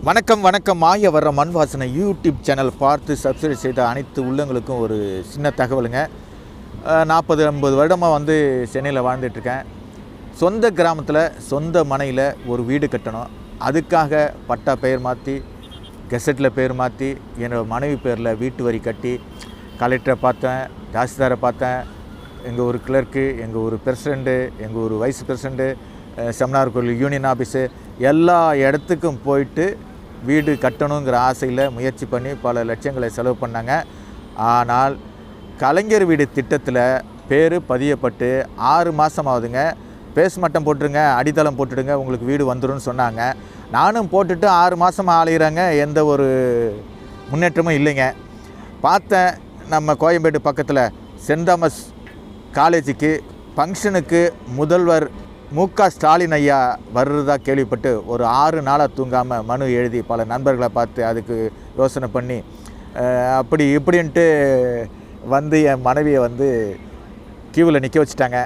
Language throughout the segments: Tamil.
வணக்கம் வணக்கம். மாய வர்ற மண் வாசனை யூடியூப் சேனல் பார்த்து சப்ஸ்கிரைப் செய்த அனைத்து உள்ளங்களுக்கும் ஒரு சின்ன தகவலுங்க. 40-50 வருடமாக சென்னையில் வாழ்ந்துட்டுருக்கேன். சொந்த கிராமத்தில் சொந்த மனையில் ஒரு வீடு கட்டணும். அதுக்காக பட்டா பெயர் மாற்றி கெசட்டில் பேர் மாற்றி என்னோடய மனைவி பேரில் வீட்டு வரி கட்டி கலெக்டரை பார்த்தேன், தாசில்தாரை பார்த்தேன், எங்கள் ஒரு கிளர்க்கு, எங்கள் ஒரு பிரசிடெண்ட்டு, எங்கள் ஒரு வைஸ் பிரசிடெண்ட்டு, செமினார் கோயில் யூனியன் ஆஃபீஸு எல்லா இடத்துக்கும் போயிட்டு வீடு கட்டணுங்கிற ஆசையில் முயற்சி பண்ணி பல லட்சங்களை செலவு பண்ணாங்க. ஆனால் கலைஞர் வீடு திட்டத்தில் பேர் பதியப்பட்டு 6 மாதம் ஆகுதுங்க. பேஸ் மட்டம் போட்டுருங்க, அடித்தளம் போட்டுடுங்க, உங்களுக்கு வீடு வந்துடும் சொன்னாங்க. நானும் போட்டுட்டு 6 மாதம் ஆளுகிறாங்க, எந்த ஒரு முன்னேற்றமும் இல்லைங்க. பார்த்தேன், நம்ம கோயம்பேடு பக்கத்தில் சென்ட் தாமஸ் காலேஜுக்கு ஃபங்க்ஷனுக்கு முதல்வர் மு.க. ஸ்டாலின் ஐயா வர்றதா கேள்விப்பட்டு ஒரு 6 நாளாக தூங்காமல் மனு எழுதி பல நண்பர்களை பார்த்து அதுக்கு யோசனை பண்ணி அப்படி இப்படின்ட்டு என் மனைவியை கியூவில் நிற்க வச்சுட்டாங்க.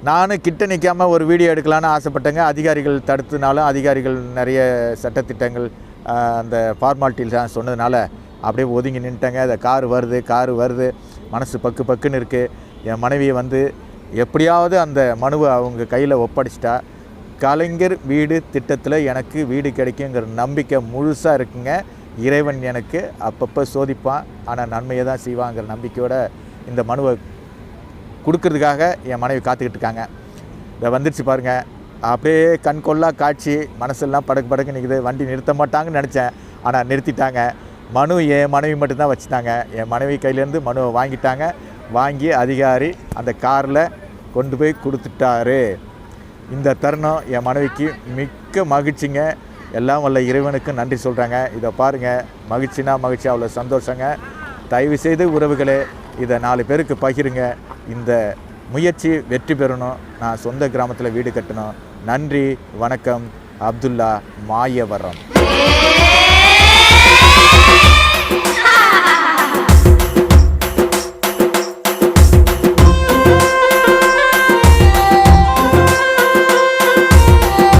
நானும் கிட்ட நிற்காமல் ஒரு வீடியோ எடுக்கலான்னு ஆசைப்பட்டேங்க. அதிகாரிகள் தடுத்தனாலும் அதிகாரிகள் நிறைய சட்டத்திட்டங்கள் அந்த ஃபார்மாலிட்டியில் தான் சொன்னதுனால அப்படியே ஒதுங்கி நின்ட்டேங்க. அந்த காரு வருது, மனசு பக்குன்னு இருக்குது. என் மனைவியை எப்படியாவது அந்த மனுவை அவங்க கையில் ஒப்படைச்சிட்டா கலைஞர் வீடு திட்டத்தில் எனக்கு வீடு கிடைக்குங்கிற நம்பிக்கை முழுசாக இருக்குங்க. இறைவன் எனக்கு அப்பப்போ சோதிப்பான், ஆனால் நன்மையை தான் செய்வாங்கிற நம்பிக்கையோடு இந்த மனுவை கொடுக்கறதுக்காக என் மனைவி காத்துக்கிட்டு இருக்காங்க. இதை வந்துடுச்சு பாருங்கள். அப்படியே கண்கொள்ளா காட்சி, மனசெல்லாம் படக்கு நிற்குது. வண்டி நிறுத்த மாட்டாங்கன்னு நினச்சேன், ஆனால் நிறுத்திட்டாங்க. மனு என் மனைவி மட்டும்தான் வச்சுட்டாங்க. என் மனைவி கையிலேருந்து மனுவை வாங்கிட்டாங்க. வாங்கி அதிகாரி அந்த காரில் கொண்டு போய் கொடுத்துட்டாரு. இந்த தருணம் என் மனைவிக்கு மிக்க மகிழ்ச்சிங்க. எல்லாம் வல்ல இறைவனுக்கு நன்றி சொல்கிறாங்க. இதை பாருங்கள், மகிழ்ச்சினா மகிழ்ச்சி, அவ்வளோ சந்தோஷங்க. தயவுசெய்து உறவுகளே இதை 4 பேருக்கு பகிருங்க. இந்த முயற்சி வெற்றி பெறணும். நான் சொந்த கிராமத்தில் வீடு கட்டணும். நன்றி, வணக்கம். அப்துல்லா, மாயவரம்.